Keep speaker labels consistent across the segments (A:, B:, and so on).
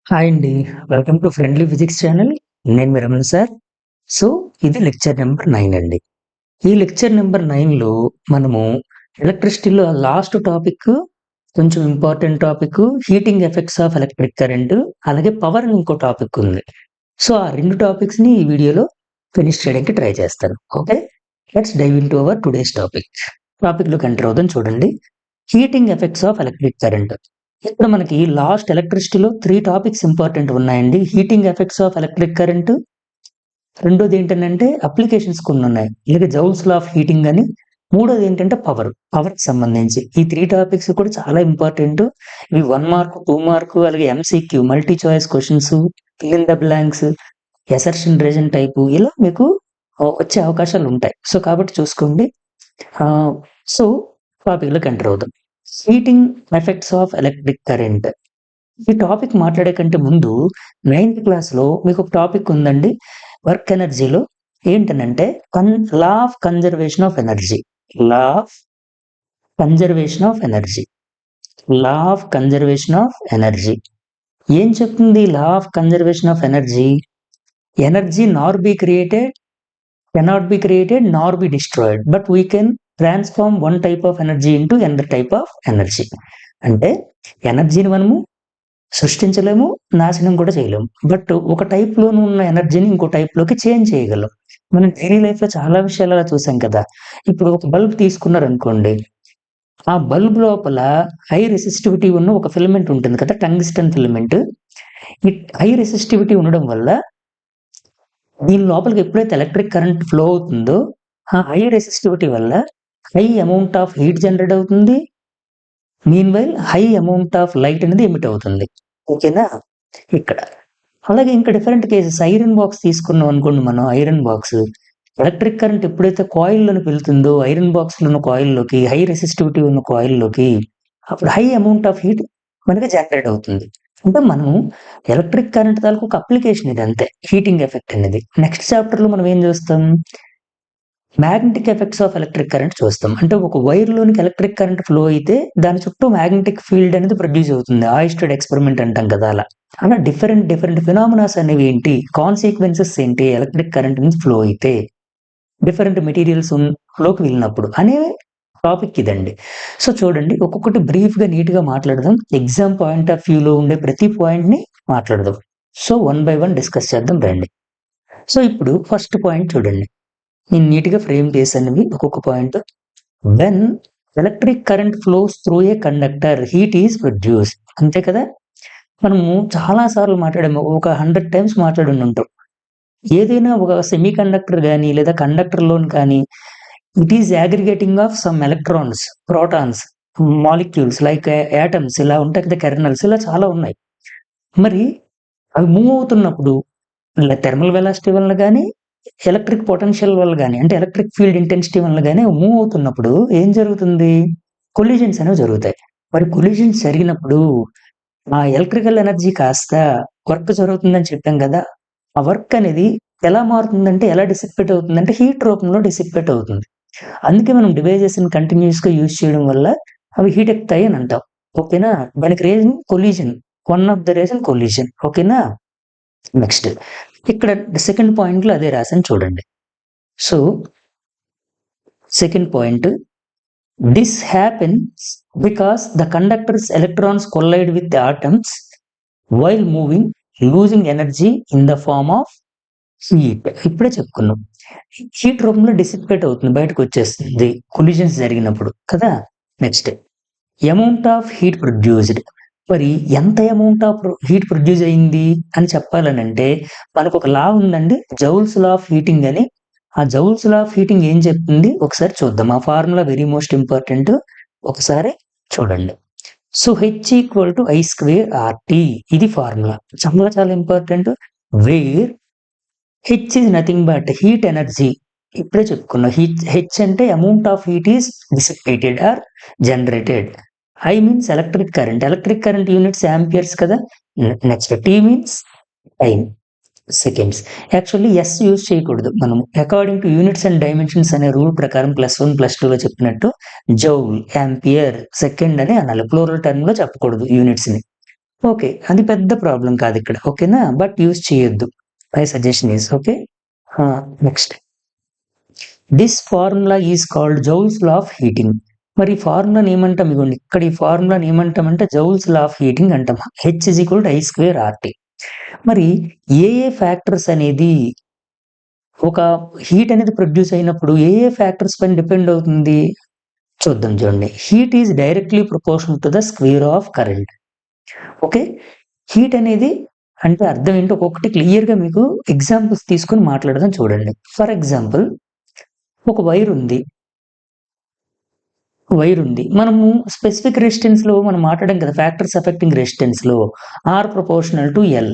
A: Hi అండి. Welcome to friendly physics channel. నేను మీ Ramana sir. So, ఇది లెక్చర్ నెంబర్ 9 అండి. ఈ లెక్చర్ నెంబర్ 9లో మనము ఎలక్ట్రిసిటీలో లాస్ట్ టాపిక్ కొంచెం important topic heating effects of electric current అలాగే పవర్ అని ఇంకో టాపిక్ ఉంది. సో, ఆ 2 టాపిక్స్‌ని ఈ వీడియోలో ఫినిష్ చేయడానికి ట్రై చేస్తాను. Okay. Let's dive into our today's topic. టాపిక్‌లోకి ఎంటర్ అవుదాం చూడండి. Heating effects of electric current. ఇక్కడ మనకి లాస్ట్ ఎలక్ట్రిసిటీలో 3 టాపిక్స్ ఇంపార్టెంట్ ఉన్నాయండి. Heating effects of electric current, రెండోది ఏంటనంటే అప్లికేషన్స్ కొన్ని ఉన్నాయి. ఇలాగే జౌల్స్ లా ఆఫ్ హీటింగ్ అని, మూడోది ఏంటంటే పవర్‌కి సంబంధించి. ఈ 3 టాపిక్స్ కూడా చాలా ఇంపార్టెంట్. ఇవి 1 మార్క్, 2 మార్క్ అలాగే MCQ multi choice questions, fill in the blanks, assertion reason type ఇలా మీకు వచ్చే అవకాశాలు ఉంటాయి. సో, కాబట్టి చూసుకోండి. ఆహ్, సో, టాపిక్‌లోకి ఎంటర్ అవుదాం. Heating effects of electric current. ఈ టాపిక్ మాట్లాడే కంటే ముందు 9థ్ క్లాస్‌లో మీకొక టాపిక్ ఉందండి. వర్క్ ఎనర్జీలో ఏంటనంటే law of conservation of energy. Law of conservation of energy. Law of conservation of energy. ఏం చెప్తుంది law of conservation of energy? Energy nor be created, cannot be created, nor be destroyed. But we can transform one type of energy into another type of energy. అంటే ఎనర్జీని మనము సృష్టించలేము, నాశనం కూడా చేయలేము. But ఒక టైప్‌లోను ఉన్న ఎనర్జీని ఇంకో టైప్‌లోకి చేంజ్ చేయగలం. మనం డైలీ లైఫ్‌లో చాలా విషయాలు అలా చూసాం కదా! ఇప్పుడు ఒక బల్బ్ తీసుకున్నారనుకోండి. ఆ బల్బ్ లోపల హై రెసిస్టివిటీ ఉన్న ఒక ఫిలమెంట్ ఉంటుంది కదా! Tungsten filament. ఈ హై రెసిస్టివిటీ ఉండడం వల్ల దీని లోపలికి ఎప్పుడైతే ఎలక్ట్రిక్ కరెంట్ ఫ్లో అవుతుందో, ఆ హై రెసిస్టివిటీ వల్ల high amount of heat generate అవుతుంది. Meanwhile high amount of light అనేది ఎమిట్ అవుతుంది. ఓకేనా? ఇక్కడ. అలాగే ఇంకా డిఫరెంట్ కేసెస్ ఐరన్ బాక్స్ తీసుకున్నాం అనుకోండి మనం ఐరన్ బాక్స్. ఎలక్ట్రిక్ కరెంట్ ఎప్పుడైతే కాయిల్‌లోకి వెళ్తుందో ఐరన్ బాక్స్‌లో ఉన్న కాయిల్‌లోకి హై రెసిస్టివిటీ ఉన్న కాయిల్‌లోకి అప్పుడు హై అమౌంట్ ఆఫ్ హీట్ మనకి జనరేట్ అవుతుంది. అంటే మనం ఎలక్ట్రిక్ కరెంట్ తాలూకు ఒక అప్లికేషన్ ఇది అంతే. హీటింగ్ ఎఫెక్ట్ అనేది. నెక్స్ట్ చాప్టర్‌లో మనం ఏం చూస్తాం? Magnetic effects of electric current చూస్తాం. అంటే ఒక వైర్‌లోనికి ఎలక్ట్రిక్ కరెంట్ ఫ్లో అయితే దాని చుట్టూ మాగ్నెటిక్ ఫీల్డ్ అనేది ప్రొడ్యూస్ అవుతుంది. ఆయిస్టెడ్ ఎక్స్‌పెరిమెంట్ అంటాం కదా! అలా. అలా డిఫరెంట్ ఫినామినాస్ అనేవి ఏంటి? కాన్సీక్వెన్సెస్ ఏంటి? ఎలక్ట్రిక్ కరెంట్ నుంచి ఫ్లో అయితే డిఫరెంట్ మెటీరియల్స్ లోకి వెళ్ళినప్పుడు అనే టాపిక్ ఇదండి. సో, చూడండి ఒక్కొక్కటి బ్రీఫ్‌గా నీట్‌గా మాట్లాడదాం. ఎగ్జామ్ పాయింట్ ఆఫ్ వ్యూలో ఉండే ప్రతి పాయింట్‌ని మాట్లాడదాం. So, one by one discuss చేద్దాం రండి. సో, ఇప్పుడు ఫస్ట్ పాయింట్ చూడండి. నేను నీట్‌గా ఫ్రేమ్ చేశానివి ఒక్కొక్క point. When electric current flows through a conductor heat is produced. అంతే కదా! మనము చాలా సార్లు మాట్లాడాము. ఒక 100 టైమ్స్ మాట్లాడుండుంటాం. ఏదైనా ఒక సెమీ కండక్టర్ గాని లేదా కండక్టర్‌లోని కానీ it is aggregating of some electrons, protons, molecules like atoms ఇలా ఉంటాయి కదా! కెర్నల్స్ ఇలా చాలా ఉన్నాయి. మరి అవి మూవ్ అవుతున్నప్పుడు థర్మల్ వెలాసిటీ వలన గాని, ఎలక్ట్రిక్ పొటెన్షియల్ వల్ల గాని, అంటే ఎలక్ట్రిక్ ఫీల్డ్ ఇంటెన్సిటీ వలన గాని మూవ్ అవుతున్నప్పుడు ఏం జరుగుతుంది? కొలిషన్స్ అనేవి జరుగుతాయి. మరి కొలిషన్స్ జరిగినప్పుడు ఆ ఎలక్ట్రికల్ ఎనర్జీ కాస్త వర్క్ జరుగుతుందని చెప్పాం గదా! ఆ వర్క్ అనేది ఎలా మారుతుందంటే, ఎలా డిసిపేట్ అవుతుందంటే హీట్ రూపంలో డిసిపేట్ అవుతుంది. అందుకే మనం డివైజెస్‌ని కంటిన్యూయస్‌గా యూజ్ చేయడం వల్ల అవి హీట్ ఎక్కుతాయి అని అంటాం. ఓకేనా? దానికి reason collision. One of the reason collision. ఓకేనా? నెక్స్ట్ ఇక్కడ సెకండ్ పాయింట్‌లో అదే రాసాను చూడండి. So, second point this happens because the conductors electrons collide with the atoms while moving, losing energy in the form of heat. ఇప్పుడే చెప్పుకున్నాం. Heat రూపంలో dissipate అవుతుంది. బయటకొచ్చేస్తుంది. కొలిషన్స్ జరిగినప్పుడు కదా! Next amount of heat produced. మరి ఎంత అమౌంట్ ఆఫ్ హీట్ ప్రొడ్యూస్ అయింది అని చెప్పాలనంటే మనకొక లా ఉందండి. జౌల్స్ లా ఆఫ్ హీటింగ్ అని. ఆ జౌల్స్ లా ఆఫ్ హీటింగ్ ఏం చెప్తుంది? ఒకసారి చూద్దాం. ఆ ఫార్ములా వెరీ మోస్ట్ ఇంపార్టెంట్. ఒకసారి చూడండి. సో, H=I²RT ఇది ఫార్ములా. చాలా చాలా important. Where H is nothing but heat energy. ఇప్పుడే చెప్పుకున్నాం. హెచ్ అంటే amount of heat is dissipated or generated. I means electric current. Electric current units amperes కదా! Next T means time. Seconds. Actually S use చేయకూడదు మనము. According to units and dimensions అనే rule ప్రకారం +1, +2లో చెప్పినట్టు జౌల్, ఆంపియర్, సెకండ్ అని అనాలి. Plural టర్మ్‌లో చెప్పకూడదు యూనిట్స్‌ని. ఓకే. అది పెద్ద ప్రాబ్లమ్ కాదు ఇక్కడ. ఓకేనా? బట్ యూజ్ చేయొద్దు. My suggestion is okay. Next this formula is called Joule's law of heating. మరి ఈ ఫార్ములాని ఏమంటాం? ఇగోండి ఇక్కడ ఈ ఫార్ములాని ఏమంటామంటే జౌల్స్ లా ఆఫ్ హీటింగ్ అంటాం. H is equal to I square RT. మరి ఏ ఫ్యాక్టర్స్ అనేది ఒక హీట్ అనేది ప్రొడ్యూస్ అయినప్పుడు ఏ ఫ్యాక్టర్స్ పైన డిపెండ్ అవుతుంది? చూద్దాం చూడండి. Heat is directly proportional to the square of current. Okay. Heat అనేది అంటే అర్థం ఏంటో ఒక్కొక్కటి క్లియర్‌గా మీకు ఎగ్జాంపుల్స్ తీసుకొని మాట్లాడదాం చూడండి. ఫర్ ఎగ్జాంపుల్ ఒక వైర్ ఉంది. మనము స్పెసిఫిక్ రెసిస్టెన్స్‌లో మనం మాట్లాడాం కదా! ఫ్యాక్టర్స్ అఫెక్టింగ్ రెసిస్టెన్స్‌లో are proportional to L.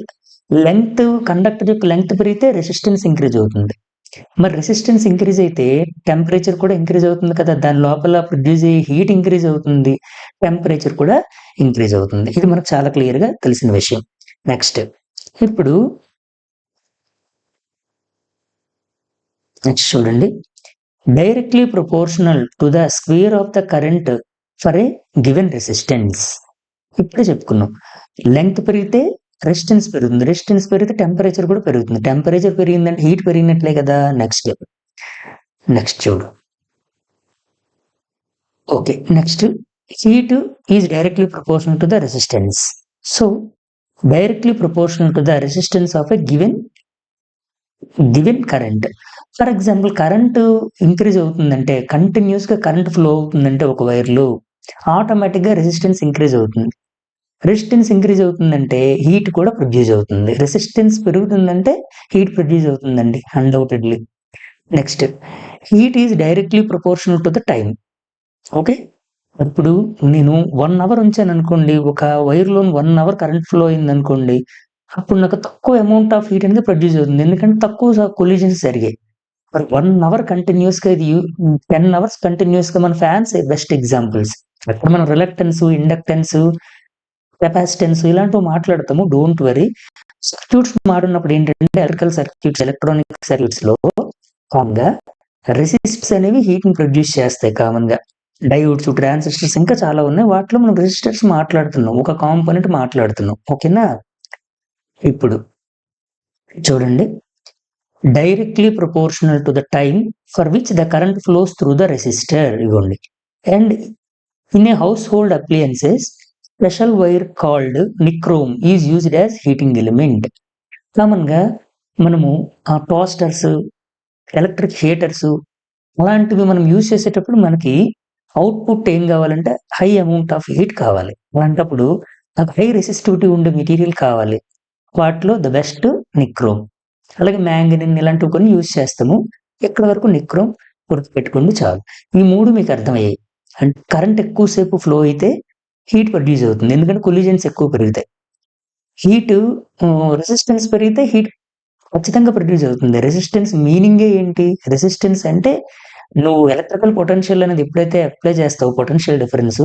A: Conductor యొక్క లెంగ్త్ పెరిగితే రెసిస్టెన్స్ ఇంక్రీజ్ అవుతుంది. మరి రెసిస్టెన్స్ ఇంక్రీజ్ అయితే టెంపరేచర్ కూడా ఇంక్రీజ్ అవుతుంది కదా! దాని లోపల ప్రొడ్యూస్ అయ్యే హీట్ ఇంక్రీజ్ అవుతుంది. టెంపరేచర్ కూడా ఇంక్రీజ్ అవుతుంది. ఇది మనకు చాలా క్లియర్‌గా తెలిసిన విషయం. నెక్స్ట్ ఇప్పుడు చూడండి. Directly proportional to the square of the current for a given resistance. ఇప్పుడే చెప్పుకున్నాం. లెంగ్త్ పెరిగితే రెసిస్టెన్స్ పెరుగుతుంది. రెసిస్టెన్స్ పెరిగితే టెంపరేచర్ కూడా పెరుగుతుంది. టెంపరేచర్ పెరిగిందంటే హీట్ పెరిగినట్లే కదా! నెక్స్ట్ చూడు. Okay. Next heat is directly proportional to the resistance. So, directly proportional to the resistance of a given current. For example current increase అవుతుందంటే కంటిన్యూస్‌గా కరెంట్ ఫ్లో అవుతుందంటే ఒక వైర్‌లో ఆటోమేటిక్‌గా రెసిస్టెన్స్ ఇంక్రీజ్ అవుతుంది. రెసిస్టెన్స్ ఇంక్రీజ్ అవుతుందంటే heat కూడా produce అవుతుంది. Resistance పెరుగుతుందంటే heat produce అవుతుందండి undoubtedly. Next heat is directly proportional to the time. Okay. ఇప్పుడు నేను 1 అవర్ ఉంచాననుకోండి. ఒక వైర్‌లోని 1 అవర్ కరెంట్ ఫ్లో అయిందనుకోండి. అప్పుడు నాకు తక్కువ అమౌంట్ ఆఫ్ హీట్ అనేది ప్రొడ్యూస్ అవుతుంది. ఎందుకంటే తక్కువ కొలిజన్స్ జరిగాయి. మరి 1 అవర్ కంటిన్యూస్‌గా 10 అవర్స్ కంటిన్యూస్‌గా మన ఫ్యాన్స్ బెస్ట్ ఎగ్జాంపుల్స్. అక్కడ మనం రిలక్టెన్స్, ఇండక్టెన్స్, కెపాసిటెన్స్ ఇలాంటివి మాట్లాడతాము. Don't worry. సర్క్యూట్స్ మాట్లాడినప్పుడు ఏంటంటే ఎలక్ట్రికల్ సర్క్యూట్స్, ఎలక్ట్రానిక్ సర్క్యూట్స్‌లో కామన్‌గా రెసిస్టర్స్ అనేవి హీట్‌ని ప్రొడ్యూస్ చేస్తాయి కామన్‌గా. డయోడ్స్, ట్రాన్సిస్టర్స్ ఇంకా చాలా ఉన్నాయి. వాటిలో మనం రెసిస్టర్స్ మాట్లాడుతున్నాం. ఒక కాంపోనెంట్ మాట్లాడుతున్నాం. ఓకేనా? ఇప్పుడు చూడండి. Directly proportional to the time for which the current flows through the resistor. ఇగోండి. And in a household appliances special wire called nichrome is used as heating element. కామన్‌గా మనము టోస్టర్స్, ఎలక్ట్రిక్ హీటర్స్ అలాంటివి మనం use చేసేటప్పుడు మనకి output ఏం కావాలంటే high amount of heat కావాలి. అలాంటప్పుడు నాకు హై రెసిస్టివిటీ ఉండే మెటీరియల్ కావాలి. వాటిలో ద బెస్ట్ నిక్రోమ్. అలాగే మ్యాంగనీన్ ఇలాంటివి కొన్ని యూజ్ చేస్తాము. ఇక్కడి వరకు నిక్రోమ్ గుర్తుపెట్టుకోండి చాలు. ఈ 3 మీకు అర్థమయ్యాయి. అంటే కరెంట్ ఎక్కువ సేపు ఫ్లో అయితే హీట్ ప్రొడ్యూస్ అవుతుంది. ఎందుకంటే కొలిజన్స్ ఎక్కువ పెరుగుతాయి. రెసిస్టెన్స్ పెరిగితే హీట్ ఖచ్చితంగా ప్రొడ్యూస్ అవుతుంది. రెసిస్టెన్స్ మీనింగే ఏంటి? రెసిస్టెన్స్ అంటే నువ్వు ఎలక్ట్రికల్ పొటెన్షియల్ అనేది ఎప్పుడైతే అప్లై చేస్తావో potential difference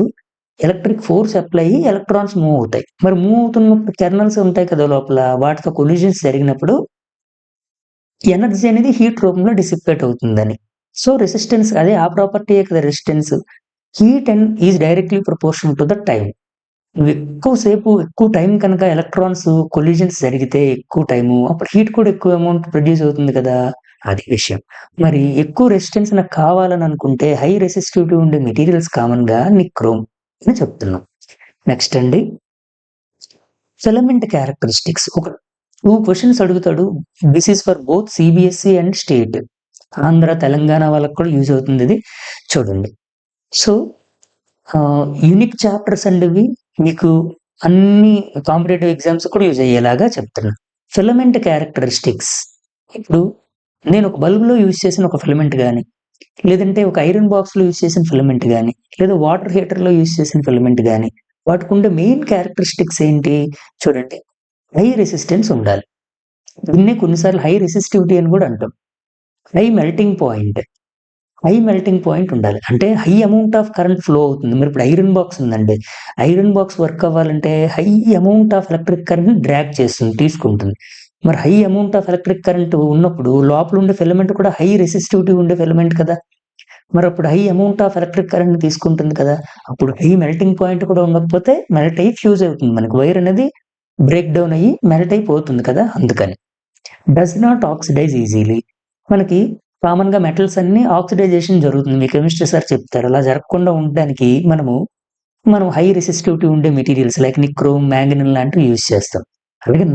A: electric force apply అయ్యి ఎలక్ట్రాన్స్ మూవ్ అవుతాయి. మరి మూవ్ అవుతున్నప్పుడు కెర్నల్స్ ఉంటాయి కదా లోపల. వాటితో కొలిజన్స్ జరిగినప్పుడు ఎనర్జీ అనేది హీట్ రూపంలో డిసిపేట్ అవుతుందని. సో, రెసిస్టెన్స్ అదే ఆ ప్రాపర్టీయే కదా resistance. Heat is directly proportional to the time. ఎక్కువ టైం కనుక ఎలక్ట్రాన్స్ కొలిజన్స్ జరిగితే ఎక్కువ టైము అప్పుడు హీట్ కూడా ఎక్కువ అమౌంట్ ప్రొడ్యూస్ అవుతుంది కదా! అది విషయం. మరి ఎక్కువ రెసిస్టెన్స్ నాకు కావాలని అనుకుంటే హై రెసిస్టివిటీ ఉండే మెటీరియల్స్ కామన్‌గా నిక్రోమ్ అని చెప్తున్నాం. నెక్స్ట్ అండి. ఫిలమెంట్ క్యారెక్టరిస్టిక్స్ ఒక 2 క్వెషన్స్ అడుగుతాడు. This is for both CBSE and state. Andhra, Telangana వాళ్ళకి కూడా యూజ్ అవుతుంది ఇది. చూడండి. సో, యూనిక్ చాప్టర్స్ అండి ఇవి. మీకు అన్ని కాంపిటేటివ్ ఎగ్జామ్స్ కూడా యూజ్ అయ్యేలాగా చెప్తున్నా. Filament characteristics. ఇప్పుడు నేను ఒక బల్బ్‌లో యూజ్ చేసిన ఒక ఫిలమెంట్ గాని, లేదంటే ఒక ఐరన్ బాక్స్‌లో యూజ్ చేసిన ఫిలమెంట్ గాని, లేదా వాటర్ హీటర్‌లో యూజ్ చేసిన ఫిలమెంట్ గాని, వాటికుండే మెయిన్ క్యారెక్టరిస్టిక్స్ ఏంటి? చూడండి. హై రెసిస్టెన్స్ ఉండాలి. దీన్నే కొన్నిసార్లు హై రెసిస్టివిటీ అని కూడా అంటాం. High melting point. High melting point ఉండాలి. అంటే high amount of current flow అవుతుంది. మరి ఇప్పుడు ఐరన్ బాక్స్ ఉందండి. ఐరన్ బాక్స్ వర్క్ అవ్వాలంటే హై అమౌంట్ ఆఫ్ ఎలక్ట్రిక్ కరెంట్‌ని డ్రాగ్ చేస్తుంది, తీసుకుంటుంది. మరి high amount of electric current ఉన్నప్పుడు లోపల ఉండే ఫిలమెంట్ కూడా హై రెసిస్టివిటీ ఉండే ఫిలమెంట్ కదా! మరి అప్పుడు high amount of electric current తీసుకుంటుంది కదా, అప్పుడు హై మెల్టింగ్ పాయింట్ కూడా ఉండకపోతే మెల్ట్ అయ్యి ఫ్యూజ్ అవుతుంది, మనకి వైర్ అనేది బ్రేక్ డౌన్ అయ్యి మెల్ట్ అయిపోతుంది కదా, అందుకని. డస్ నాట్ ఆక్సిడైజ్ ఈజీలీ, మనకి కామన్ గా మెటల్స్ అన్ని ఆక్సిడైజేషన్ జరుగుతుంది, మీ కెమిస్ట్రీ సార్ చెప్తారు. అలా జరగకుండా ఉండడానికి మనం హై రెసిస్టివిటీ ఉండే మెటీరియల్స్ లైక్ నిక్రోమ్, మ్యాంగనీన్ లాంటివి యూజ్ చేస్తాం. అలాగే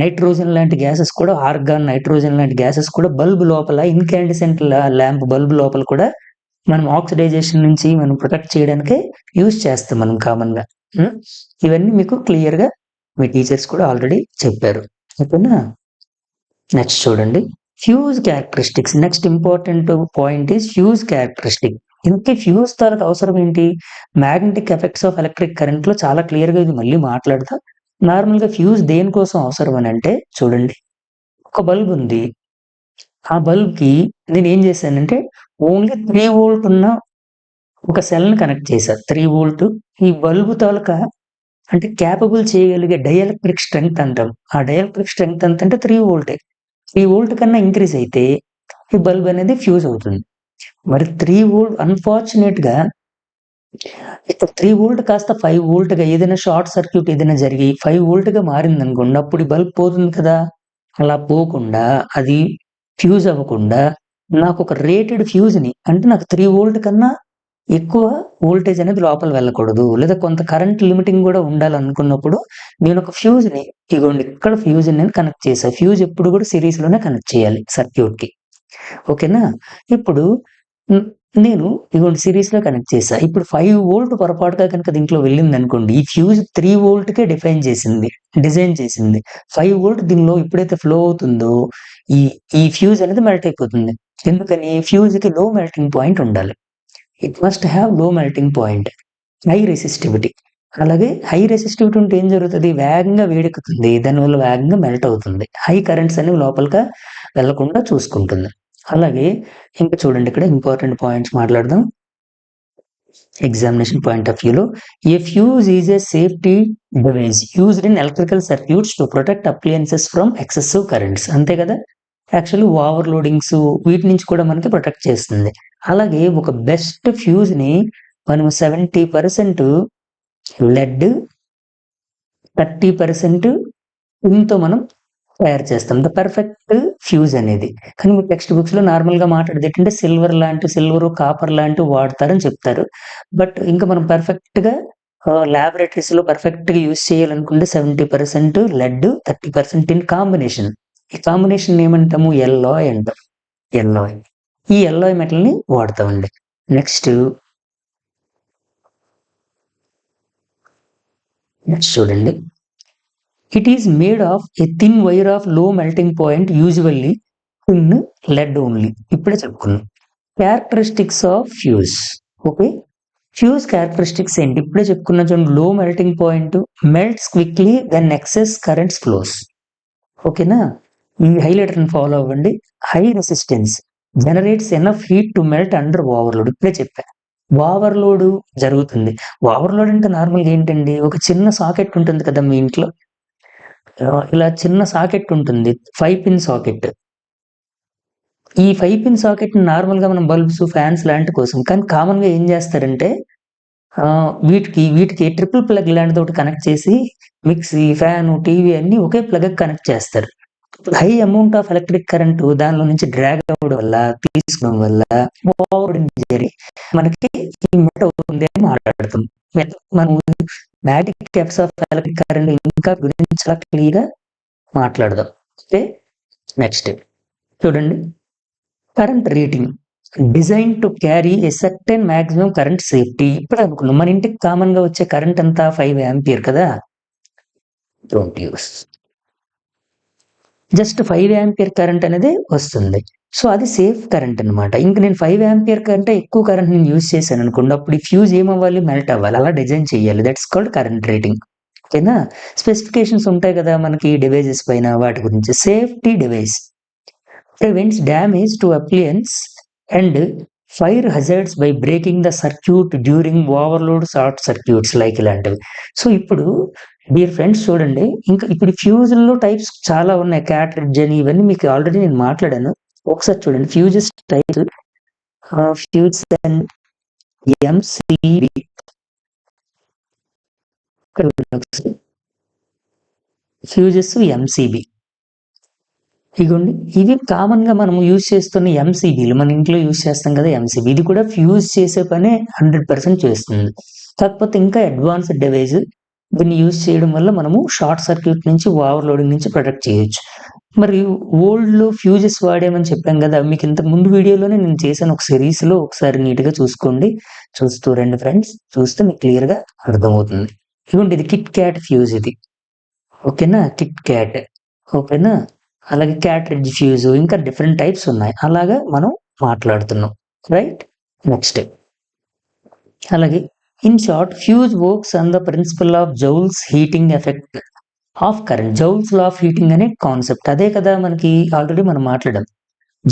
A: నైట్రోజన్ లాంటి గ్యాసెస్ కూడా, ఆర్గాన్, నైట్రోజన్ లాంటి గ్యాసెస్ కూడా బల్బ్ లోపల, ఇన్కాండిసెంట్ ల్యాంప్ బల్బ్ లోపల కూడా మనం ఆక్సిడైజేషన్ నుంచి మనం ప్రొటెక్ట్ చేయడానికే యూజ్ చేస్తాం మనం కామన్ గా. ఇవన్నీ మీకు క్లియర్ గా మీ టీచర్స్ కూడా ఆల్రెడీ చెప్పారు. ఓకేనా? నెక్స్ట్ చూడండి, fuse characteristics. Next important point is fuse characteristic. ఇంకే ఫ్యూజ్ తాలూకు అవసరం ఏంటి? Magnetic effects of electric current లో చాలా క్లియర్ గా ఇది మళ్ళీ మాట్లాడతా. నార్మల్ గా ఫ్యూజ్ దేనికోసం అవసరం అని అంటే, చూడండి, ఒక బల్బ్ ఉంది, ఆ బల్బ్ కి నేను ఏం చేశానంటే ఓన్లీ 3 వోల్ట్ ఉన్న ఒక సెల్ ని కనెక్ట్ చేశాను. 3 వోల్ట్ ఈ బల్బ్ తాలూకా అంటే క్యాపబుల్ చేయగలిగే డైఎలక్ట్రిక్ స్ట్రెంగ్త్ అంటాం. ఆ డైఎలక్ట్రిక్ స్ట్రెంగ్త్ ఎంత అంటే 3 వోల్టే. 3 వోల్ట్ కన్నా ఇంక్రీజ్ అయితే ఈ బల్బ్ అనేది ఫ్యూజ్ అవుతుంది. మరి 3 వోల్ట్ అన్ఫార్చునేట్ గా ఇక్కడ 3 వోల్ట్ కాస్త 5 వోల్ట్ గా ఏదైనా షార్ట్ సర్క్యూట్ ఏదైనా జరిగి 5 వోల్ట్ గా మారింది అనుకోండి, అప్పుడు ఈ బల్బ్ పోతుంది కదా. అలా పోకుండా, అది ఫ్యూజ్ అవ్వకుండా నాకు ఒక రేటెడ్ ఫ్యూజ్ ని, అంటే నాకు 3 వోల్ట్ కన్నా ఎక్కువ వోల్టేజ్ అనేది లోపల వెళ్ళకూడదు, లేదా కొంత కరెంట్ లిమిటింగ్ కూడా ఉండాలనుకున్నప్పుడు నేను ఒక ఫ్యూజ్ ని, ఇగోండి ఇక్కడ ఫ్యూజ్ నేను కనెక్ట్ చేశా. ఫ్యూజ్ ఎప్పుడు కూడా సిరీస్ లోనే కనెక్ట్ చేయాలి సర్క్యూట్ కి. ఓకేనా? ఇప్పుడు నేను ఇగోండి సిరీస్ లో కనెక్ట్ చేశా. ఇప్పుడు 5 వోల్ట్ పొరపాటుగా కనుక దీంట్లో వెళ్ళింది అనుకోండి, ఈ ఫ్యూజ్ 3 వోల్ట్ కే డిజైన్ చేసింది. 5 వోల్ట్ దీనిలో ఎప్పుడైతే ఫ్లో అవుతుందో ఈ ఈ ఫ్యూజ్ అనేది మెల్ట్ అయిపోతుంది. ఎందుకని? ఫ్యూజ్ కి లో మెల్టింగ్ పాయింట్ ఉండాలి. It must have low melting point, high resistivity. అలాగే హై రెసిస్టివిటీ ఉంటే ఏం జరుగుతుంది? వేగంగా వేడెక్కుతుంది, దానివల్ల వేగంగా మెల్ట్ అవుతుంది, హై కరెంట్స్ అనేవి లోపలిగా వెళ్లకుండా చూసుకుంటుంది. అలాగే ఇంకా చూడండి, ఇక్కడ ఇంపార్టెంట్ పాయింట్స్ మాట్లాడదాం. ఎగ్జామినేషన్ పాయింట్ ఆఫ్ వ్యూలో, a fuse is a safety device used in electrical circuits to protect appliances from excessive currents. అంతే కదా, యాక్చువల్లీ ఓవర్ లోడింగ్స్ వీటి నుంచి కూడా మనకి ప్రొటెక్ట్ చేస్తుంది. అలాగే ఒక బెస్ట్ ఫ్యూజ్ ని మనం 70% లెడ్, 30% తో మనం తయారు చేస్తాం, ద పర్ఫెక్ట్ ఫ్యూజ్ అనేది. కానీ మీ టెక్స్ట్ బుక్స్ లో నార్మల్ గా మాట్లాడేది ఏంటంటే సిల్వర్, కాపర్ లాంటివి వాడతారని చెప్తారు. బట్ ఇంకా మనం పర్ఫెక్ట్ గా ల్యాబొరేటరీస్ లో పర్ఫెక్ట్ గా యూజ్ చేయాలనుకుంటే 70% లెడ్, 30% ఇన్ కాంబినేషన్. ఈ కాంబినేషన్ ఏమంటాము? ఎల్లాయ్ అంటాం. ఎల్లాయ్, ఈ ఎల్లాయ్ మెటల్ ని వాడతామండి. నెక్స్ట్ చూడండి, it is made of a thin wire of low melting point, usually in lead only. ఇప్పుడే చెప్పుకున్నాం. Characteristics of fuse. Okay, fuse characteristics ఏంటి? ఇప్పుడే చెప్పుకున్న చూడండి, low melting point, melts quickly then excess currents flows. ఓకేనా? ఈ highlighter ని follow అవ్వండి. High resistance generates enough heat to melt under overload. ఇప్పుడే చెప్పా, ఓవర్లోడ్ జరుగుతుంది. ఓవర్లోడ్ అంటే నార్మల్గా ఏంటండి, ఒక చిన్న సాకెట్ ఉంటుంది కదా మీ ఇంట్లో, ఇలా చిన్న సాకెట్ ఉంటుంది, 5 పిన్ సాకెట్. ఈ 5 పిన్ సాకెట్ నార్మల్ గా మనం బల్బ్స్, ఫ్యాన్స్ లాంటి కోసం, కానీ కామన్ గా ఏం చేస్తారంటే వీటికి ట్రిపుల్ ప్లగ్ లాంటిది ఒకటి కనెక్ట్ చేసి మిక్సీ, ఫ్యాన్, టీవీ అన్ని ఒకే ప్లగ్ కనెక్ట్ చేస్తారు. High amount of electric current దానిలో నుంచి డ్రాగ్ అవ్వడం వల్ల, తీసుకోవడం వల్ల ఓవర్లోడింగ్ జరిగి మనకి మెల్ట్ అవుతుంది అని మాట్లాడుతాం. మనం magnetic effects of electric current ఇంకా గురించి చాలా క్లియర్ గా మాట్లాడదాం. ఓకే, నెక్స్ట్ చూడండి, current rating design to carry a certain maximum current safety. ఇప్పుడు అనుకున్నాం, మన ఇంటికి కామన్ గా వచ్చే కరెంట్ అంతా 5 ఆంపియర్ కదా, don't use, just 5 ampere current అనేది వస్తుంది. సో అది సేఫ్ కరెంట్ అనమాట. ఇంకా నేను 5 ఆంపియర్ కంటే ఎక్కువ కరెంట్ నేను యూజ్ చేశాను అనుకోండి, అప్పుడు ఈ ఫ్యూజ్ ఏమవ్వాలి? మెల్ట్ అవ్వాలి. అలా డిజైన్ చేయాలి. That's called current rating. ఓకేనా? స్పెసిఫికేషన్స్ ఉంటాయి కదా మనకి డివైజెస్ పైన, వాటి గురించి. Safety device prevents damage to appliance and fire hazards by breaking the circuit during overload, short circuits like ఇలాంటివి. సో ఇప్పుడు డియర్ ఫ్రెండ్స్ చూడండి, ఇంకా ఇప్పుడు ఫ్యూజుల్లో టైప్స్ చాలా ఉన్నాయి, క్యాట్రిడ్జ్ అని, ఇవన్నీ మీకు ఆల్రెడీ నేను మాట్లాడాను. ఒకసారి చూడండి, fuses types fuse and MCB. Fuses MCB ఇగోండి, ఇవి కామన్ గా మనం యూజ్ చేస్తున్న ఎంసీబీలు, మన ఇంట్లో యూజ్ చేస్తాం కదా ఎంసీబీ. ఇది కూడా ఫ్యూజ్ చేసే పనే 100% చేస్తుంది. కాకపోతే ఇంకా అడ్వాన్స్డ్ డివైస్, దీన్ని యూజ్ చేయడం వల్ల మనము షార్ట్ సర్క్యూట్ నుంచి, ఓవర్లోడింగ్ నుంచి ప్రొటెక్ట్ చేయొచ్చు. మరి ఓల్డ్ లో ఫ్యూజెస్ వాడామని చెప్పాం కదా, మీకు ఇంతకు ముందు వీడియోలోనే నేను చేశాను ఒక సిరీస్ లో, ఒకసారి నీట్ గా చూసుకోండి. చూస్తూ రండి ఫ్రెండ్స్, చూస్తే మీకు క్లియర్ గా అర్థమవుతుంది. ఇదిగోండి, ఇది కిట్ క్యాట్ ఫ్యూజ్ ఇది. ఓకేనా, కిట్ క్యాట్. ఓకేనా, అలాగే క్యాట్రిడ్జ్ ఫ్యూజ్, ఇంకా డిఫరెంట్ టైప్స్ ఉన్నాయి. అలాగా మనం మాట్లాడుతున్నాం, రైట్. నెక్స్ట్, అలాగే in short, fuse works on the principle of Joule's heating effect of current. Joule's law of heating అనే కాన్సెప్ట్ అదే కదా మనకి ఆల్రెడీ మనం మాట్లాడాం.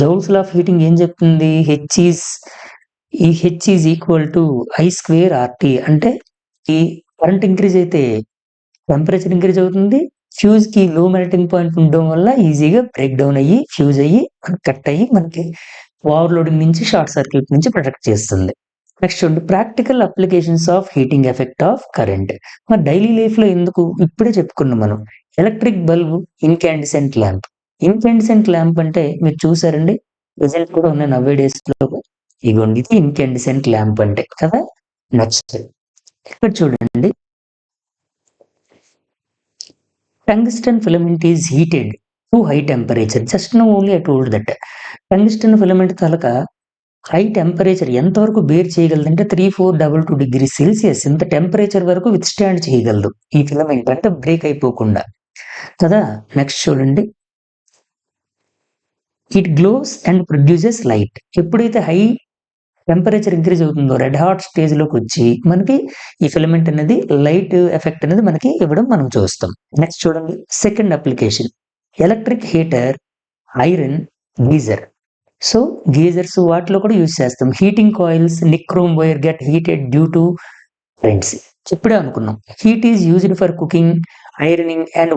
A: జౌల్స్ లా ఆఫ్ హీటింగ్ ఏం చెప్తుంది? H is equal to I square RT. అంటే ఈ కరెంట్ ఇంక్రీజ్ అయితే టెంపరేచర్ ఇంక్రీజ్ అవుతుంది. ఫ్యూజ్ కి లో మెల్టింగ్ పాయింట్ ఉండడం వల్ల ఈజీగా బ్రేక్ డౌన్ అయ్యి, ఫ్యూజ్ అయ్యి, కట్ అయ్యి మనకి ఓవర్లోడింగ్ నుంచి, షార్ట్ సర్క్యూట్ నుంచి ప్రొటెక్ట్ చేస్తుంది. నెక్స్ట్ చూడండి, practical applications of heating effect of current. మన డైలీ లైఫ్ లో ఎందుకు, ఇప్పుడే చెప్పుకున్నాం మనం. Electric bulb, incandescent lamp. Incandescent lamp అంటే మీరు చూసారండి, రిజల్ట్ కూడా ఉన్నాయి నవ్వే డేస్ లో. ఇగోండి, ఇది ఇన్కాండిసెంట్ ల్యాంప్ అంటే కదా. నెక్స్ట్ ఇక్కడ చూడండి, tungsten filament is heated to high temperature. Just now only I told that. Tungsten filament తాలూకా హై టెంపరేచర్ ఎంతవరకు బేర్ చేయగలదంటే 3422 డిగ్రీ సెల్సియస్. ఇంత టెంపరేచర్ వరకు విత్ స్టాండ్ చేయగలదు ఈ ఫిలమెంట్, అంటే బ్రేక్ అయిపోకుండా కదా. నెక్స్ట్ చూడండి, it glows and produces light. ఎప్పుడైతే హై టెంపరేచర్ ఇంక్రీజ్ అవుతుందో, రెడ్ హాట్ స్టేజ్ లోకి వచ్చి మనకి ఈ ఫిలమెంట్ అనేది లైట్ ఎఫెక్ట్ అనేది మనకి ఇవ్వడం మనం చూస్తాం. నెక్స్ట్ చూడండి, second application, electric heater, iron geyser. So geysers వాటిలో కూడా యూజ్ చేస్తాం. Heating coils, nichrome wire get heated due to friends. ఇప్పుడే అనుకున్నాం, heat is used for cooking, ironing and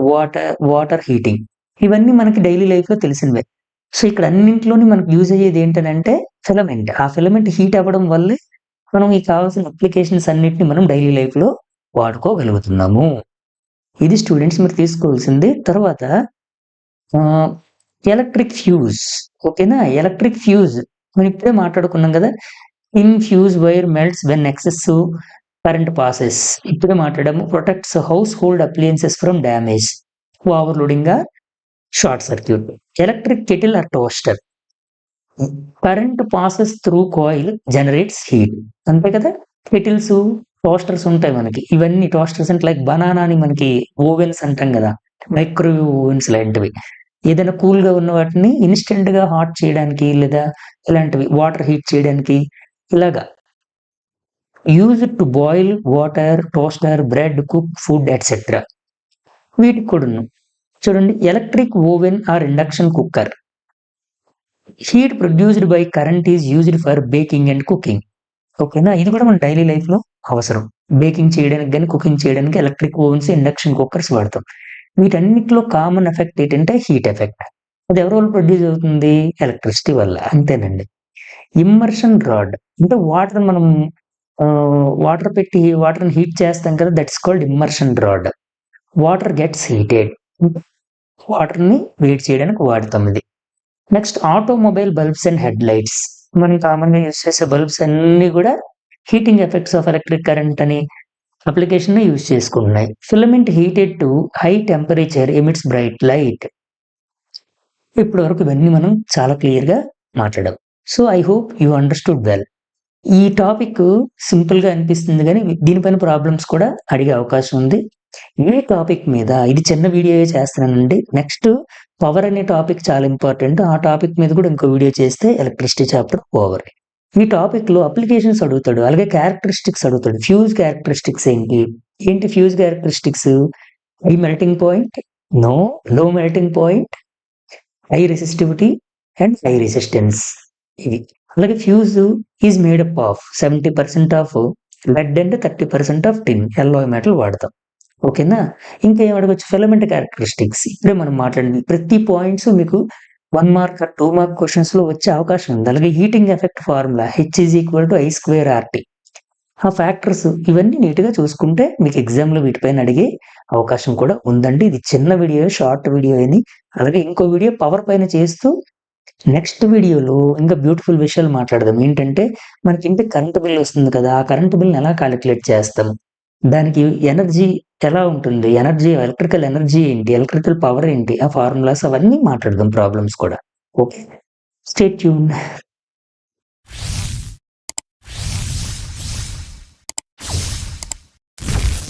A: water heating. ఇవన్నీ మనకి డైలీ లైఫ్ లో తెలిసినవే. సో ఇక్కడ అన్నింటిలోని మనకు యూజ్ అయ్యేది ఏంటంటే ఫిలమెంట్. ఆ ఫిలమెంట్ హీట్ అవ్వడం వల్లే మనం ఈ కావాల్సిన అప్లికేషన్స్ అన్నిటిని మనం డైలీ లైఫ్ లో వాడుకోగలుగుతున్నాము. ఇది స్టూడెంట్స్ మీరు తీసుకోవాల్సింది. తర్వాత ఎలక్ట్రిక్ ఫ్యూజ్. ఓకేనా, ఎలక్ట్రిక్ ఫ్యూజ్ మనం ఇప్పుడే మాట్లాడుకున్నాం కదా. In fuse wire melts when excessive current passes. ఇప్పుడే మాట్లాడాము. Protects household appliances from damage, overloading, short circuit. Electric kettle or toaster, current passes through coil generates heat. అంతే కదా. Kettles, toasters ఉంటాయి మనకి. ఇవన్నీ టోస్టర్స్ అంటే లైక్ బనానా అని మనకి ఓవెన్స్ అంటాం కదా, మైక్రోవేవ్ ఓవెన్స్ లాంటివి. ఏదైనా కూల్ గా ఉన్న వాటిని ఇన్స్టెంట్ గా హాట్ చేయడానికి, లేదా ఇలాంటివి వాటర్ హీట్ చేయడానికి, ఇలాగా use to boil water, toaster, bread, cook food etcetera. వీటికి కూడా చూడండి, electric oven or induction cooker. Heat produced by current is used for baking and cooking. ఓకేనా, ఇది కూడా మన డైలీ లైఫ్ లో అవసరం. బేకింగ్ చేయడానికి కానీ, కుకింగ్ చేయడానికి ఎలక్ట్రిక్ ఓవెన్స్, ఇండక్షన్ కుక్కర్స్ వాడతాం. వీటన్నిటిలో కామన్ ఎఫెక్ట్ ఏంటంటే హీట్ ఎఫెక్ట్. అది ఎవరి వల్ల ప్రొడ్యూస్ అవుతుంది? ఎలక్ట్రిసిటీ వల్ల. అంతేనండి. ఇమ్మర్షన్ రాడ్ అంటే వాటర్, మనం వాటర్ పెట్టి వాటర్ని హీట్ చేస్తాం కదా, that's called immersion rod. Water gets heated, water ని వేడి చేయడానికి వాడతాం ఇది. Next, automobile bulbs and head lights. మనం కామన్ గా యూజ్ చేసే బల్బ్స్ అన్ని కూడా heating effects of electric current అని అప్లికేషన్ యూజ్ చేసుకున్నాయి. Filament heated to high temperature emits bright light. ఇప్పటి వరకు ఇవన్నీ మనం చాలా క్లియర్ గా మాట్లాడాం. So I hope you understood well. ఈ టాపిక్ సింపుల్ గా అనిపిస్తుంది కానీ దీనిపైన ప్రాబ్లమ్స్ కూడా అడిగే అవకాశం ఉంది. ఏ టాపిక్ మీద, ఇది చిన్న వీడియో చేస్తున్నానండి. నెక్స్ట్ పవర్ అనే టాపిక్ చాలా ఇంపార్టెంట్. ఆ టాపిక్ మీద కూడా ఇంకో వీడియో చేస్తే ఎలక్ట్రిసిటీ చాప్టర్ ఓవర్. ఈ టాపిక్ లో అప్లికేషన్స్ అడుగుతాడు, అలాగే క్యారెక్టరిస్టిక్స్ అడుగుతాడు. ఫ్యూజ్ క్యారెక్టరిస్టిక్స్ ఏంటి fuse characteristics? High melting point, no low melting point, high resistivity and high resistance. ఇవి. అలాగే fuse is made up of 70% of lead and 30% of tin, alloy metal వాడతాం. ఓకేనా. ఇంకా ఏం అడగచ్చు? Filament characteristics. ఇప్పుడే మనం మాట్లాడింది ప్రతి పాయింట్స్ మీకు 1 మార్క్ ఆర్ 2 మార్క్ క్వెషన్స్‌లో వచ్చే అవకాశం ఉంది. అలాగే హీటింగ్ ఎఫెక్ట్ ఫార్ములా H=I²RT. ఆ ఫ్యాక్టర్స్ ఇవన్నీ నీట్‌గా చూసుకుంటే మీకు ఎగ్జామ్‌లో వీటిపైన అడిగే అవకాశం కూడా ఉందండి. ఇది చిన్న వీడియో, షార్ట్ వీడియో అని. అలాగే ఇంకో వీడియో పవర్ పైన చేస్తూ నెక్స్ట్ వీడియోలో ఇంకా బ్యూటిఫుల్ విషయాలు మాట్లాడదాం. ఏంటంటే మనకి ఇంటికి కరెంట్ బిల్ వస్తుంది కదా! ఆ కరెంట్ బిల్‌ని ఎలా కాలిక్యులేట్ చేస్తాం? దానికి ఎనర్జీ ఎలా ఉంటుంది? ఎలక్ట్రికల్ ఎనర్జీ ఏంటి? ఎలక్ట్రికల్ పవర్ ఏంటి? ఆ ఫార్ములాస్ అవన్నీ మాట్లాడదాం ప్రాబ్లమ్స్ కూడా. ఓకే. Stay tuned.